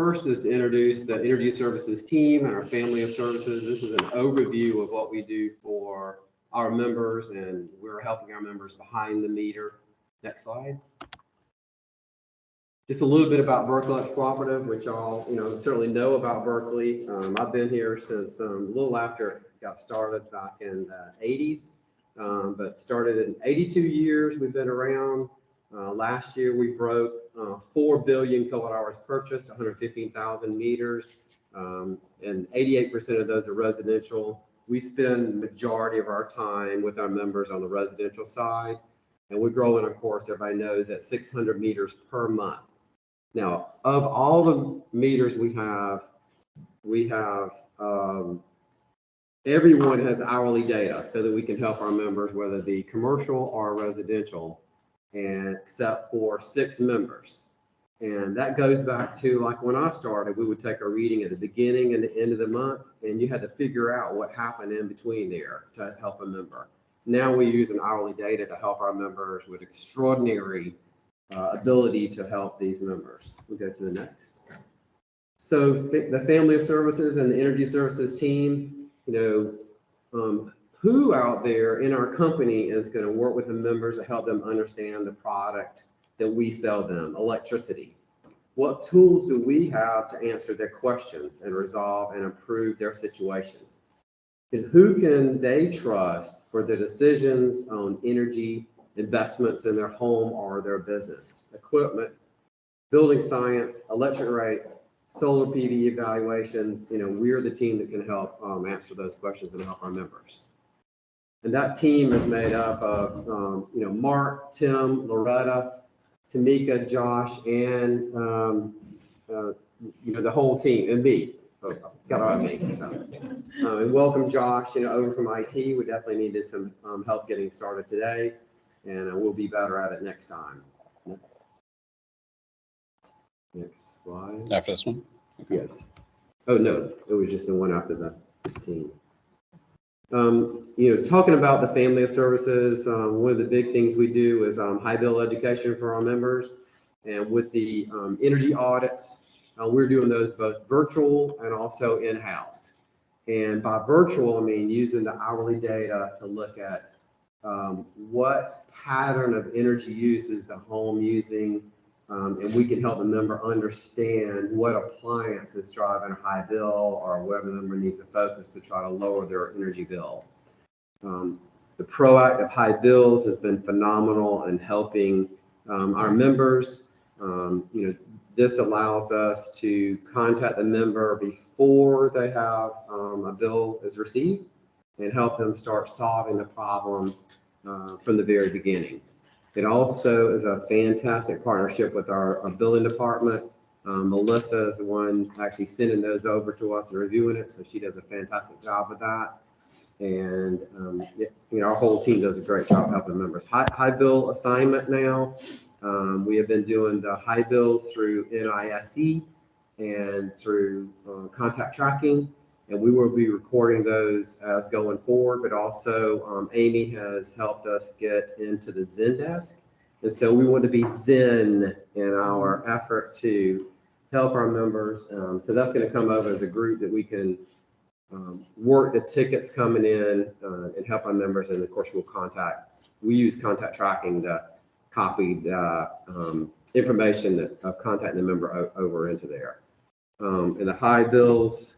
first is to introduce the energy services team and our family of services. This is an overview of what we do for our members, and we're helping our members behind the meter. Next slide. Just a little bit about Berkeley Electric Cooperative, which y'all certainly know about Berkeley. I've been here since a little after it got started back in the 80s, but started in 82 years. We've been around. Last year we broke 4 billion kilowatt hours purchased, 115,000 meters, and 88% of those are residential. We spend the majority of our time with our members on the residential side, and we're growing, of course, everybody knows, at 600 meters per month. Now, of all the meters we have everyone has hourly data so that we can help our members, whether it be commercial or residential, and except for 6 members. And that goes back to, like, when I started, we would take a reading at the beginning and the end of the month, and you had to figure out what happened in between there to help a member. Now we use an hourly data to help our members with extraordinary ability to help these members. We'll go to the next. So the family of services and the energy services team, who out there in our company is going to work with the members to help them understand the product that we sell them, electricity? What tools do we have to answer their questions and resolve and improve their situation? And who can they trust for the decisions on energy investments in their home or their business, equipment, building science, electric rates, solar PV evaluations? We're the team that can help answer those questions and help our members. And that team is made up of, Mark, Tim, Loretta, Tamika, Josh, and, the whole team, and me. Got on me. So. And welcome, Josh, over from IT. We definitely needed some help getting started today, and we'll be better at it next time. Next slide. After this one? Okay. Yes. Oh, no, it was just the one after the 15. Talking about the family of services, one of the big things we do is high bill education for our members. And with the energy audits, we're doing those both virtual and also in-house. And by virtual, I mean using the hourly data to look at what pattern of energy use is the home using, and we can help the member understand what appliance is driving a high bill, or whether the member needs to focus to try to lower their energy bill. The proactive high bills has been phenomenal in helping our members. This allows us to contact the member before they have a bill is received and help them start solving the problem from the very beginning. It also is a fantastic partnership with our billing department. Melissa is the one actually sending those over to us and reviewing it, so she does a fantastic job with that. And our whole team does a great job helping members. High bill assignment now. We have been doing the high bills through NISE and through contact tracking, and we will be recording those as going forward. But also Amy has helped us get into the Zendesk, and so we want to be Zen in our effort to help our members. So that's going to come over as a group that we can work the tickets coming in and help our members. And of course, we use contact tracking to copy the information of contacting the member over into there. And the high bills,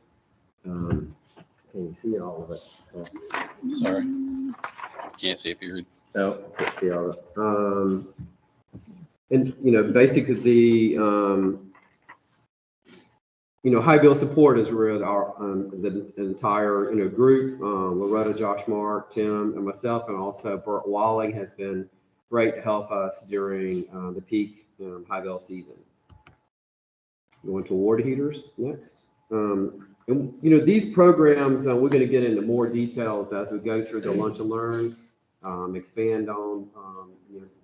can you see all of it? So, sorry, can't see if you read. So can't see all of it. And basically the high bill support is with our the entire group. Loretta, Josh, Mark, Tim, and myself, and also Burt Walling has been great to help us during the peak high bill season. Going to water heaters next. And these programs, we're going to get into more details as we go through the lunch and learn, expand on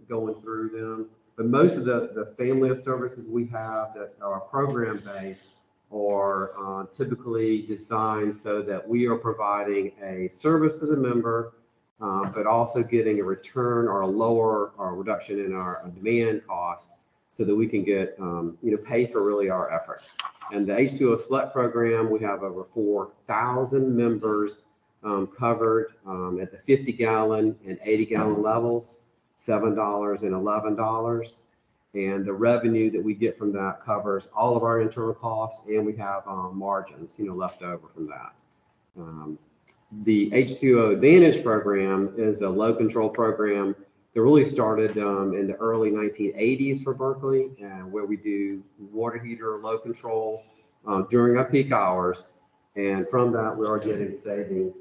going through them. But most of the family of services we have that are program based are typically designed so that we are providing a service to the member, but also getting a return or a lower or reduction in our demand cost, so that we can get, paid for really our effort. And the H2O Select program, we have over 4,000 members covered at the 50-gallon and 80-gallon levels, $7 and $11. And the revenue that we get from that covers all of our internal costs, and we have margins, left over from that. The H2O Advantage program is a low control program that really started in the early 1980s for Berkeley, and where we do water heater low control during our peak hours. And from that, we are getting savings.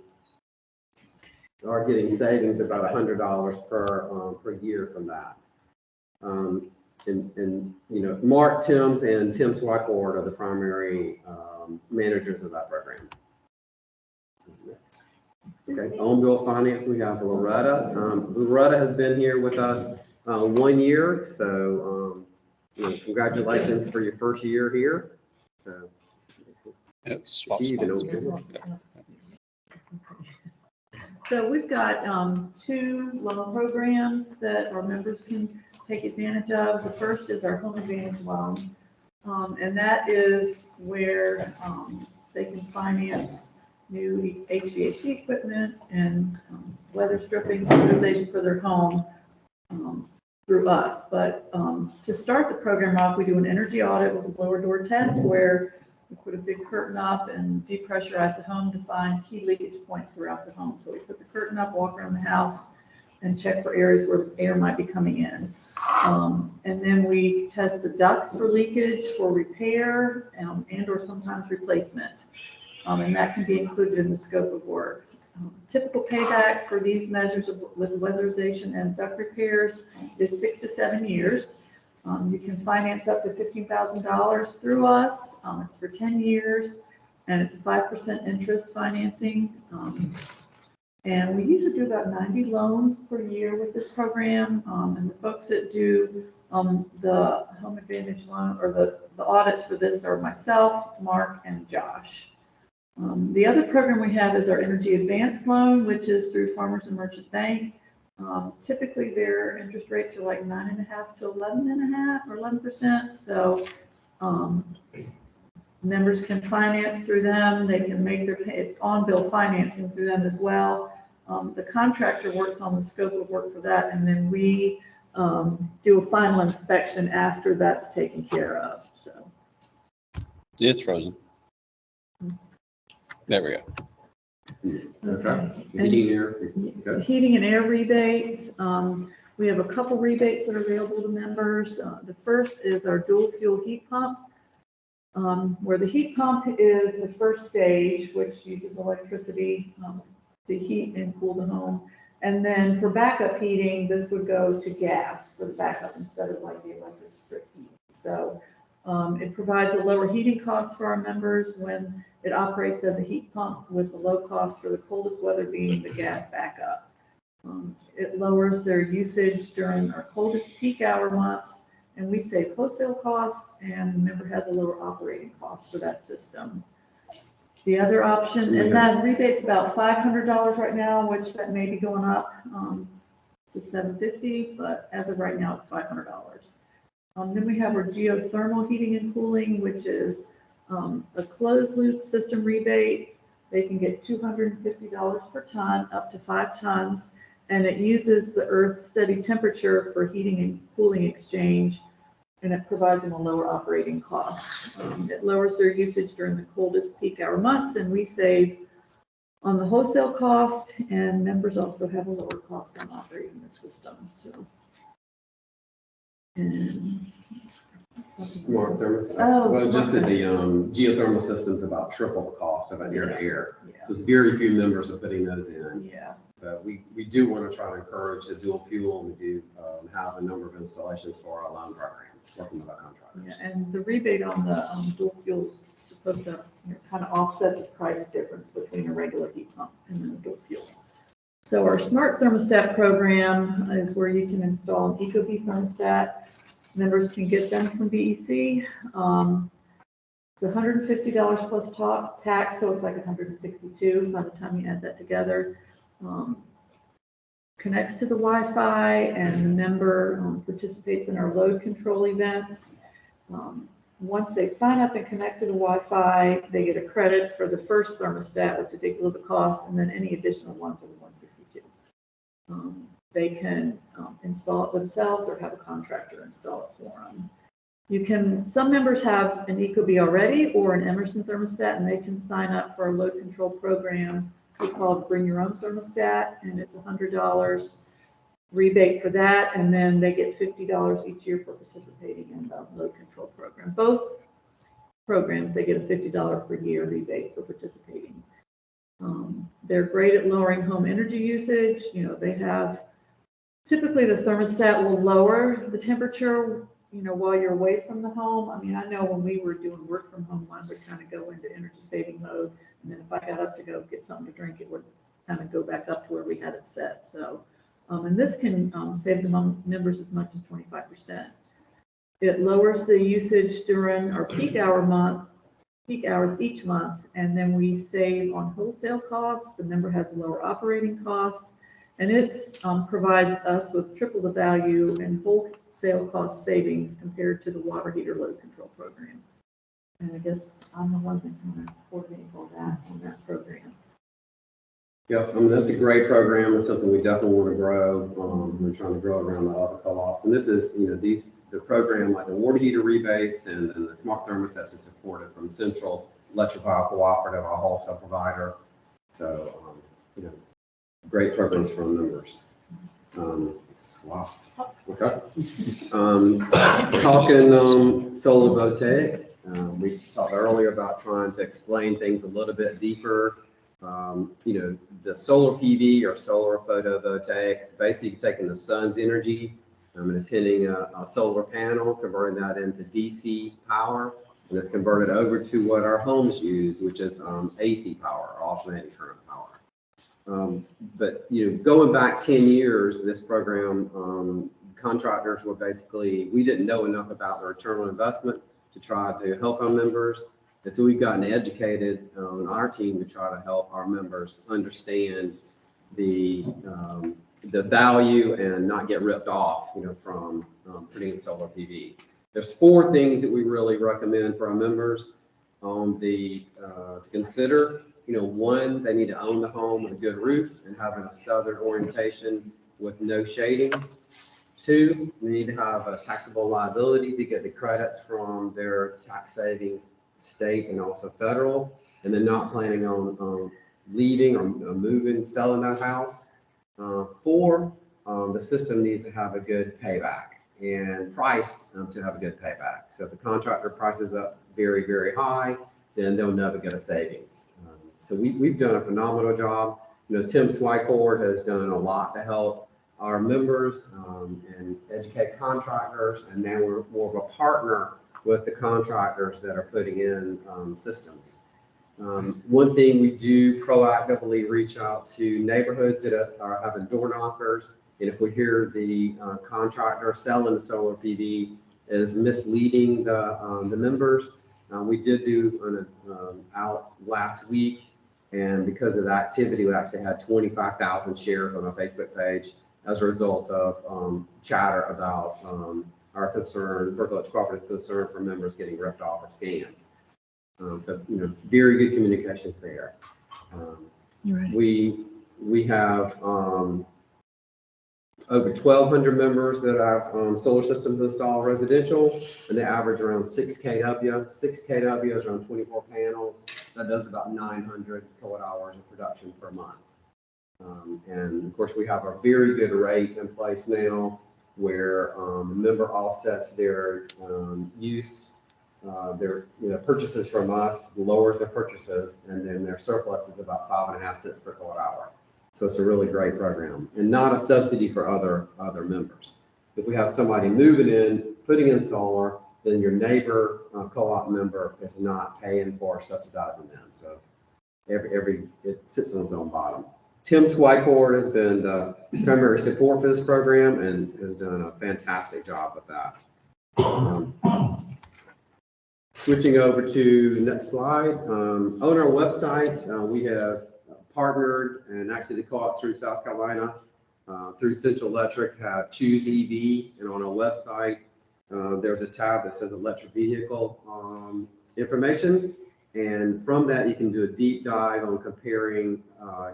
We are getting savings about $100 per year from that. Mark Timms and Tim Swicord are the primary managers of that program. Okay, on bill finance, we have Loretta. Loretta has been here with us 1 year, so congratulations for your first year here. So we've got 2 loan programs that our members can take advantage of. The first is our Home Advantage loan, and that is where they can finance new HVAC equipment and weather stripping organization for their home through us. But to start the program off, we do an energy audit with a blower door test where we put a big curtain up and depressurize the home to find key leakage points throughout the home. So we put the curtain up, walk around the house, and check for areas where air might be coming in. And then we test the ducts for leakage, for repair, and or sometimes replacement. And that can be included in the scope of work. Typical payback for these measures with weatherization and duct repairs is 6 to 7 years. You can finance up to $15,000 through us. It's for 10 years, and it's 5% interest financing. And we usually do about 90 loans per year with this program. And the folks that do the Home Advantage loan or the audits for this are myself, Mark, and Josh. The other program we have is our Energy Advance loan, which is through Farmers and Merchant Bank. Typically their interest rates are like 9.5 to 11.5 or 11%. So members can finance through them. They can make it's on bill financing through them as well. The contractor works on the scope of work for that, and then we do a final inspection after that's taken care of. So it's frozen. There we go. Okay. Heating and air rebates. We have a couple rebates that are available to members. The first is our dual fuel heat pump, where the heat pump is the first stage, which uses electricity to heat and cool the home. And then for backup heating, this would go to gas for the backup instead of like the electric strip heat. So it provides a lower heating cost for our members when it operates as a heat pump, with the low cost for the coldest weather being the gas backup. It lowers their usage during our coldest peak hour months, and we save wholesale costs, and the member has a lower operating cost for that system. The other option, and that rebate's about $500 right now, which that may be going up to $750, but as of right now, it's $500. Then we have our geothermal heating and cooling, which is a closed loop system rebate. They can get $250 per ton, up to 5 tons, and it uses the Earth's steady temperature for heating and cooling exchange, and it provides them a lower operating cost. It lowers their usage during the coldest peak hour months, and we save on the wholesale cost, and members also have a lower cost on operating the system. So, and Smart thermostat. Just that the geothermal system's about triple the cost of an air-to-air. Yeah. So it's very few members are putting those in. Yeah. But we do want to try to encourage the dual fuel, and we do have a number of installations for our loan programs, working with our contractors. Yeah, and the rebate on the dual fuel is supposed to kind of offset the price difference between a regular heat pump and then a dual fuel. So our smart thermostat program is where you can install an Ecobee thermostat. Members can get them from BEC. It's $150 plus tax, so it's like $162 by the time you add that together. connects to the Wi-Fi and the member participates in our load control events. Once they sign up and connect to the Wi-Fi, they get a credit for the first thermostat, which is equal to the cost, and then any additional ones are the 162. They can install it themselves or have a contractor install it for them. Some members have an Ecobee already or an Emerson thermostat, and they can sign up for a load control program we call Bring Your Own Thermostat, and it's $100 rebate for that, and then they get $50 each year for participating in the load control program. Both programs, they get a $50 per year rebate for participating. They're great at lowering home energy usage. Typically the thermostat will lower the temperature, while you're away from the home. I mean, I know when we were doing work from home, mine would kind of go into energy saving mode. And then if I got up to go get something to drink, it would kind of go back up to where we had it set. So, and this can save the members as much as 25%. It lowers the usage during our peak hours each month. And then we save on wholesale costs. The member has a lower operating cost. And it provides us with triple the value and wholesale cost savings compared to the water heater load control program. And I guess I'm the one that kind of coordinates all that on that program. Yeah, I mean, that's a great program. It's something we definitely want to grow. We're trying to grow around the other co-ops. And this is, the program like the water heater rebates and the smart thermostats is supported from Central Electric Power Cooperative, our wholesale provider. So, great programs for our members. Wow. Okay. Talking solar voltaic. We talked earlier about trying to explain things a little bit deeper. The solar PV or solar photovoltaics, basically taking the sun's energy and it's hitting a solar panel, converting that into DC power, and it's converted over to what our homes use, which is AC power, or alternating current power. But going back 10 years, this program, contractors were we didn't know enough about the return on investment to try to help our members. And so we've gotten educated on our team to try to help our members understand the value and not get ripped off, from putting in solar PV. There's 4 things that we really recommend for our members to consider. One, they need to own the home with a good roof and having a southern orientation with no shading. 2, they need to have a taxable liability to get the credits from their tax savings, state and also federal, and then not planning on leaving or moving, selling that house. 4, the system needs to have a good payback and priced to have a good payback. So if the contractor prices up very, very high, then they'll never get a savings. So we've done a phenomenal job. Tim Swycord has done a lot to help our members and educate contractors, and now we're more of a partner with the contractors that are putting in systems. One thing we do proactively reach out to neighborhoods that are having door knockers, and if we hear the contractor selling the solar PV is misleading the members, we did do an out last week, and because of the activity, we actually had 25,000 shares on our Facebook page as a result of chatter about our concern, Berkeley Electric Cooperative concern for members getting ripped off or scammed. So, very good communications there. You're right. We have over 1,200 members that have solar systems installed residential, and they average around 6 kW. 6 kW is around 24 panels. That does about 900 kilowatt hours of production per month. And of course, we have a very good rate in place now where a member offsets their their purchases from us, lowers their purchases, and then their surplus is about 5.5 cents per kilowatt hour. So it's a really great program and not a subsidy for other members. If we have somebody moving in, putting in solar, then your neighbor co-op member is not paying for or subsidizing them. So it sits on its own bottom. Tim Swycord has been the primary support for this program and has done a fantastic job with that. Switching over to the next slide. On our website, we have partnered and actually the co-ops through South Carolina through Central Electric have Choose EV, and on our website, there's a tab that says electric vehicle information. And from that, you can do a deep dive on comparing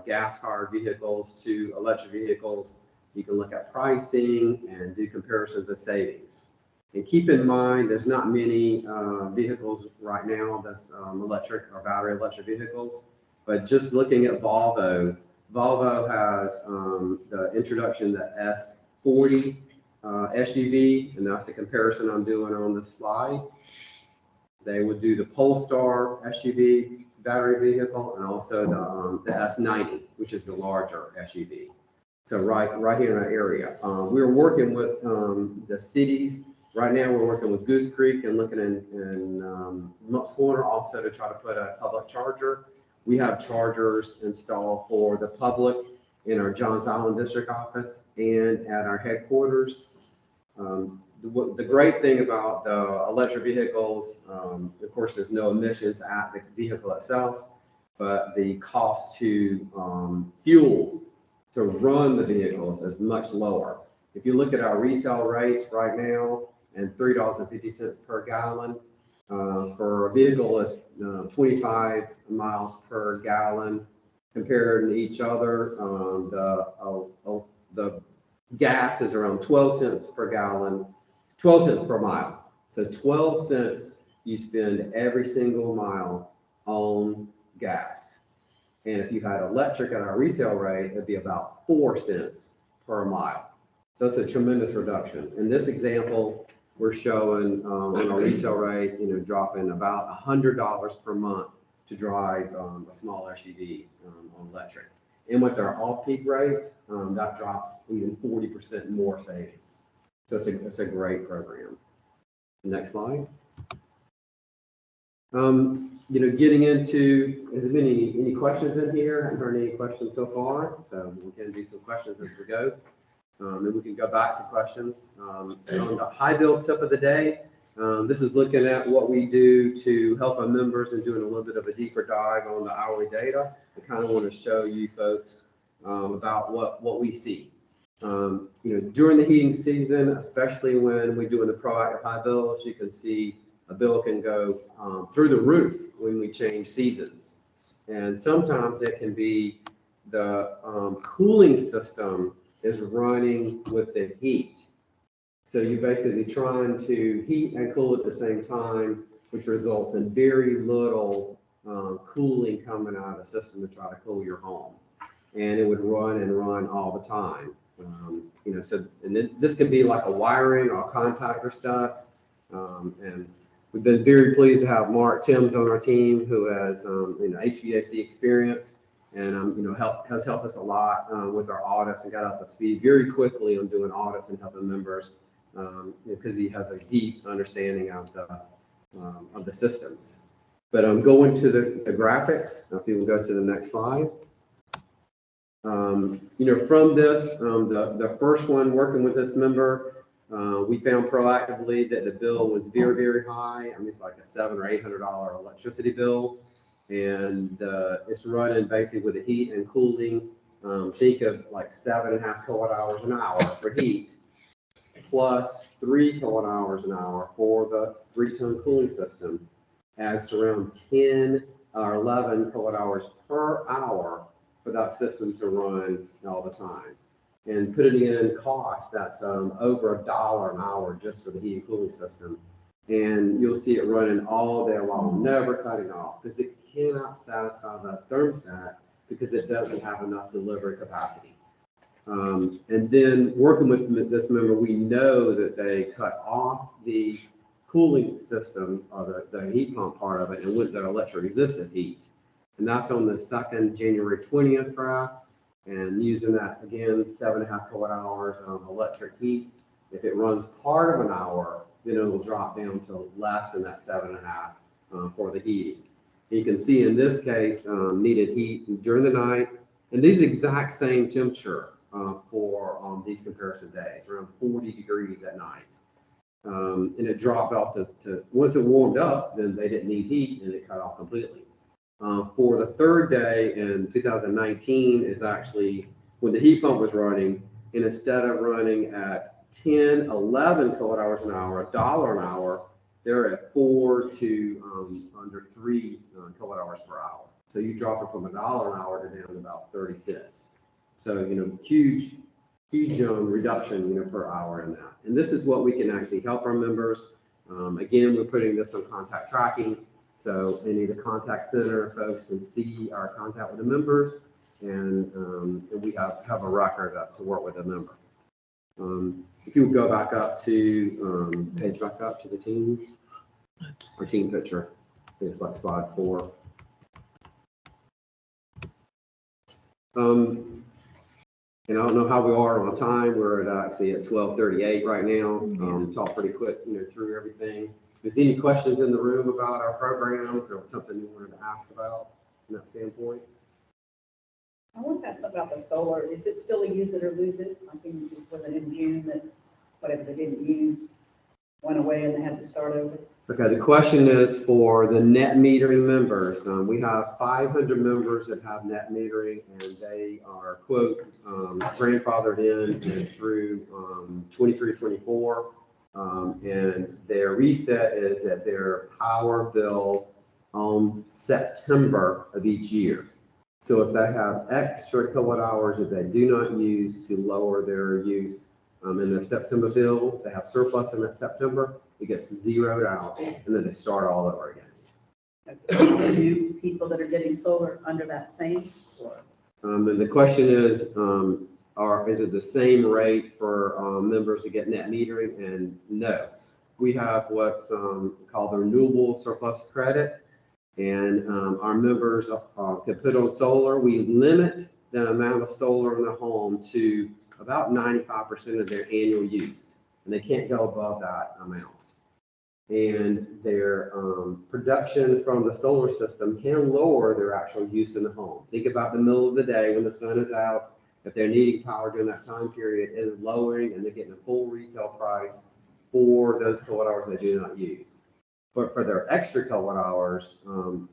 gas-powered vehicles to electric vehicles. You can look at pricing and do comparisons of savings. And keep in mind, there's not many vehicles right now that's electric or battery electric vehicles. But just looking at Volvo has the introduction, the S40 SUV, and that's the comparison I'm doing on this slide. They would do the Polestar SUV battery vehicle, and also the S90, which is the larger SUV. So right here in our area, we're working with the cities. Right now, we're working with Goose Creek and looking in Moats Corner also to try to put a public charger. We have chargers installed for the public in our Johns Island district office and at our headquarters. The great thing about the electric vehicles, of course, there's no emissions at the vehicle itself, but the cost to fuel to run the vehicles is much lower. If you look at our retail rate right now, and $3.50 per gallon for a vehicle is 25 miles per gallon. Compared to each other, the gas is around 12 cents per gallon, 12 cents per mile. So 12 cents you spend every single mile on gas. And if you had electric at our retail rate, it'd be about 4 cents per mile. So it's a tremendous reduction. In this example, we're showing on our retail rate, dropping about $100 per month to drive a small SUV on electric. And with our off-peak rate, that drops even 40% more savings. So it's a great program. Next slide. Getting into, has there been any questions in here? I haven't heard any questions so far, so we can do some questions as we go. And we can go back to questions. On the high bill tip of the day, this is looking at what we do to help our members and doing a little bit of a deeper dive on the hourly data. I kind of want to show you folks about what we see. During the heating season, especially when we're doing the proactive high bills, you can see a bill can go through the roof when we change seasons. And sometimes it can be the cooling system is running with the heat. So you're basically trying to heat and cool at the same time, which results in very little cooling coming out of the system to try to cool your home. And it would run and run all the time. And then this could be like a wiring or contactor stuff. And we've been very pleased to have Mark Timms on our team, who has HVAC experience. And has helped us a lot with our audits and got up to speed very quickly on doing audits and helping members because he has a deep understanding of the systems. But going to the graphics, if you will go to the next slide. From this, the first one, working with this member, we found proactively that the bill was very, very high. I mean, it's like a $700 or $800 electricity bill. And it's running basically with the heat and cooling. Think of like 7.5 kilowatt hours an hour for heat, plus 3 kilowatt hours an hour for the 3-ton cooling system, adds to around 10 or 11 kilowatt hours per hour for that system to run all the time. And putting in cost, that's over $1 an hour just for the heat and cooling system. And you'll see it running all day long, never cutting off, because it cannot satisfy the thermostat because it doesn't have enough delivery capacity. And then working with this member, we know that they cut off the cooling system or the heat pump part of it and went to electric resistant heat. And that's on the second January 20th graph. And using that, again, 7.5 kilowatt hours of electric heat. If it runs part of an hour, then it will drop down to less than that 7.5 for the heating. You can see in this case, needed heat during the night, and these exact same temperature for these comparison days, around 40 degrees at night. And it dropped off to once it warmed up, then they didn't need heat and it cut off completely. For the third day in 2019 is actually when the heat pump was running, And instead of running at 10, 11 kilowatt hours an hour, $1 an hour, they're at 4 to under 3 kilowatt hours per hour. So you drop it from $1 an hour to down to about 30 cents. So, huge reduction, per hour in that. And this is what we can actually help our members. Again, we're putting this on contact tracking. So any of the contact center folks can see our contact with the members, and we have a record to work with the member. If you would go back up to, page back up to the team, our team picture. It's like slide 4. And I don't know how we are on time. We're actually at 12:38 right now. Talk pretty quick, through everything. Is there any questions in the room about our programs or something you wanted to ask about from that standpoint? I want to ask about the solar. Is it still a use it or lose it? I think it was it in June that whatever they didn't use went away and they had to start over? Okay, the question is for the net metering members. We have 500 members that have net metering, and they are, quote, grandfathered in and through 23-24. And their reset is at their power bill on September of each year. So if they have extra kilowatt hours that they do not use to lower their use in their September bill, they have surplus in that September, it gets zeroed out, and then they start all over again. The new people that are getting solar under that same? And the question is it the same rate for members to get net metering? And no, we have what's called the renewable surplus credit, and our members can put on solar. We limit the amount of solar in the home to about 95% of their annual use, and they can't go above that amount. And their production from the solar system can lower their actual use in the home. Think about the middle of the day when the sun is out. If they're needing power during that time period, it is lowering, and they're getting a full retail price for those kilowatt hours they do not use. But for their extra kilowatt hours,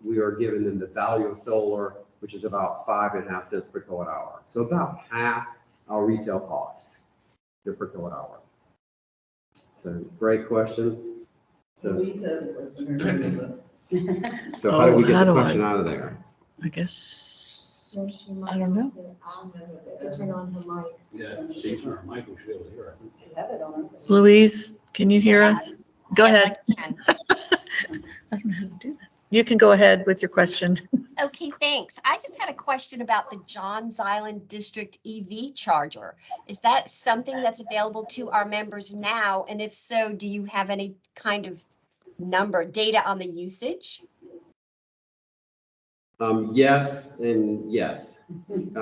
we are giving them the value of solar, which is about 5.5 cents per kilowatt hour. So about half our retail cost per kilowatt hour. So great question. So how do we get the question out of there? I guess, I don't know. To turn on her mic. Yeah, she's on her mic, we should hear her. You have it on. Louise, can you hear us? Go ahead. Yes, I can. I don't know how to do that. You can go ahead with your question. Okay, thanks. I just had a question about the Johns Island District EV charger. Is that something that's available to our members now? And if so, do you have any kind of data on the usage? Yes and yes. And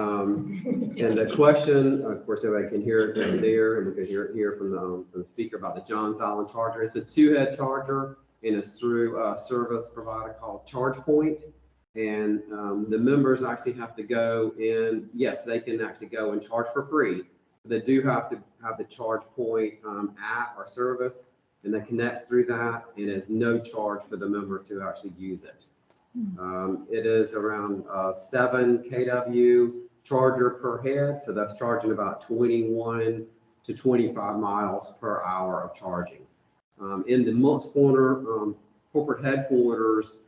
the question, of course, everybody can hear it down there, and we can hear it here from the speaker about the Johns Island charger. It's a 2-head charger, and it's through a service provider called ChargePoint. And the members actually have to go in. Yes, they can actually go and charge for free, but they do have to have the ChargePoint app or service, and they connect through that, and it's no charge for the member to actually use it. It is around 7 kW charger per head, so that's charging about 21 to 25 miles per hour of charging. In the Moncks Corner corporate headquarters,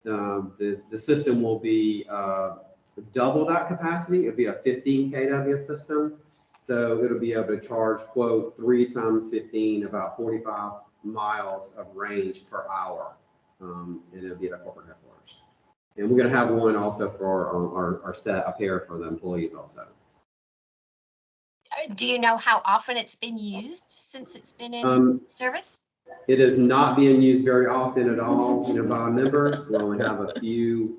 the system will be double that capacity. It'll be a 15 kW system, so it'll be able to charge, quote, 3 times 15, about 45 miles of range per hour, and it'll be at our corporate headquarters. And we're going to have one also for our set up here for the employees also. Do you know how often it's been used since it's been in service? It is not being used very often at all, by our members. We only have a few,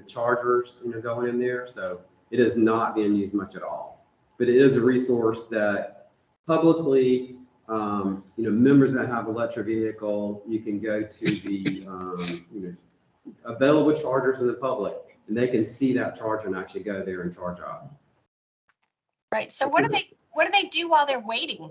chargers, going in there. So it is not being used much at all. But it is a resource that publicly, members that have electric vehicle, you can go to the, available chargers in the public, and they can see that charger and actually go there and charge up. Right. So what do they do while they're waiting?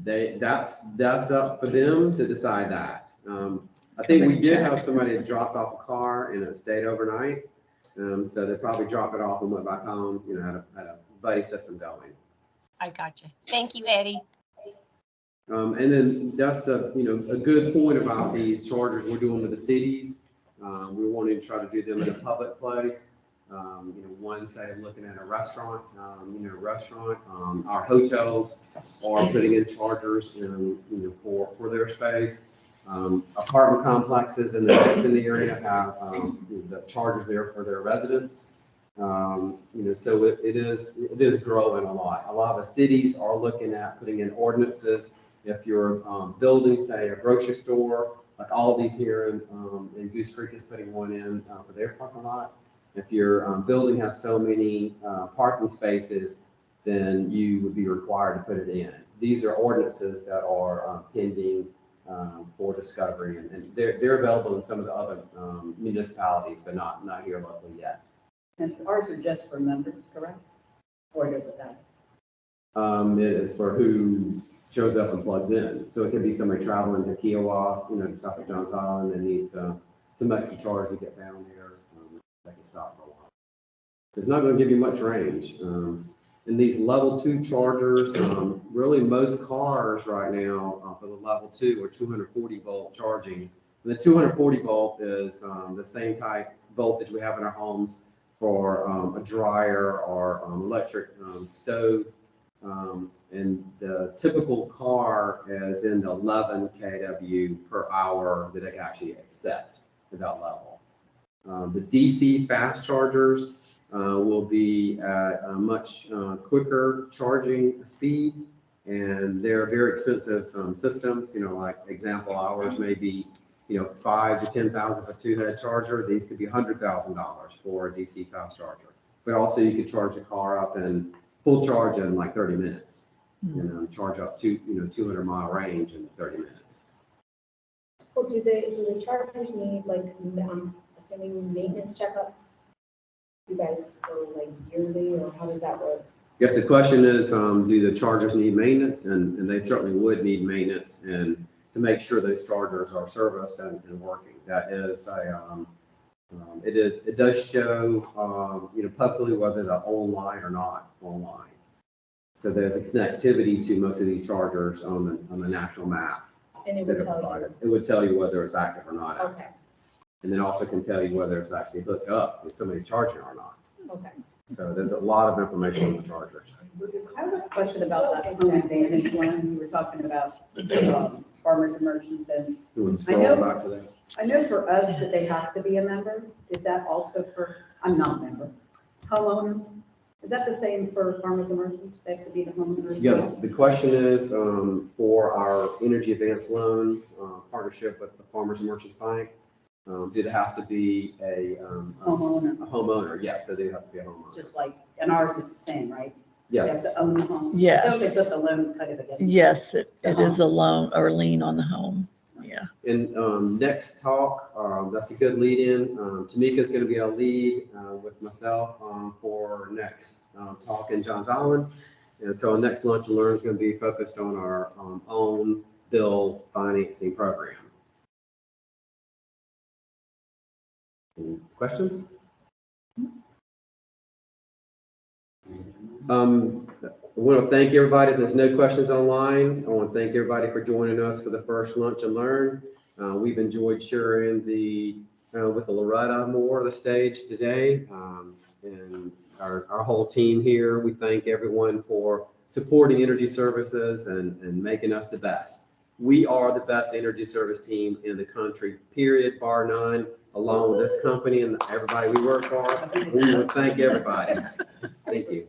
That's up for them to decide that. I think we did have somebody that dropped off a car and it stayed overnight. So they probably dropped it off and went back home, had a buddy system going. I got you. Thank you, Eddie. And then that's a good point about these chargers we're doing with the cities. We're wanting to try to do them in a public place. One say looking at a restaurant, our hotels are putting in chargers, for their space. Apartment complexes in the area have, the chargers there for their residents. So it is growing a lot. A lot of the cities are looking at putting in ordinances. If you're building, say, a grocery store, like all of these here in Goose Creek is putting one in for their parking lot. If your building has so many parking spaces, then you would be required to put it in. These are ordinances that are pending for discovery, and they're available in some of the other municipalities, but not here locally yet. And ours are just for members, correct? Or does it matter? It is for who shows up and plugs in. So it could be somebody traveling to Kiowa, south of Johns Island, and needs some extra charge to get down there. They can stop for a while. It's not going to give you much range. And these level 2 chargers, really most cars right now for the level 2 are 240 volt charging. And the 240 volt is the same type voltage we have in our homes for a dryer or electric stove. And the typical car is in the 11 kW per hour that it can actually accept at that level. The DC fast chargers will be at a much quicker charging speed, and they're very expensive systems. Like example, ours may be $5,000 to $10,000 for a 2-head charger. These could be $100,000 for a DC fast charger. But also, you could charge a car up in full charge in like 30 minutes. Charge up to 200-mile range in 30 minutes. Well, do the chargers need assuming maintenance checkup? You guys go yearly, or how does that work? Yes, the question is, do the chargers need maintenance? And they certainly would need maintenance, and to make sure those chargers are serviced and working. That is it does show publicly whether they're online or not online. So there's a connectivity to most of these chargers on the national map. And it would tell you. It would tell you whether it's active or not active. Okay, And then also can tell you whether it's actually hooked up, if somebody's charging or not. okay. So there's a lot of information on the chargers. I have a question about that home advantage one. We were talking about farmers and merchants, and You want to I scroll know- back to that? I know for us that they have to be a member. Is that also for, I'm not a member, homeowner? Is that the same for farmers and merchants? They have to be the homeowners? as Yeah, well? the question is, for our Energy Advance Loan partnership with the Farmers and Merchants Bank, do they have to be a Homeowner, homeowner? Yes, they do have to be a homeowner. just like, and ours is the same, right? They have Yes. to own the home. Yes. So they put the loan kind of against. Yes, it is a loan or lien on the home. Yeah. And next talk, that's a good lead in. Tamika's going to be our lead with myself for next talk in Johns Island. And so our next Lunch and Learn is going to be focused on our own bill financing program. Any questions? I want to thank everybody. If there's no questions online, I want to thank everybody for joining us for the first Lunch and Learn. We've enjoyed sharing with the Loretta Moore the stage today, and our whole team here. We thank everyone for supporting energy services and making us the best. We are the best energy service team in the country, period, bar none, along with this company and everybody we work for. We want to thank everybody. Thank you.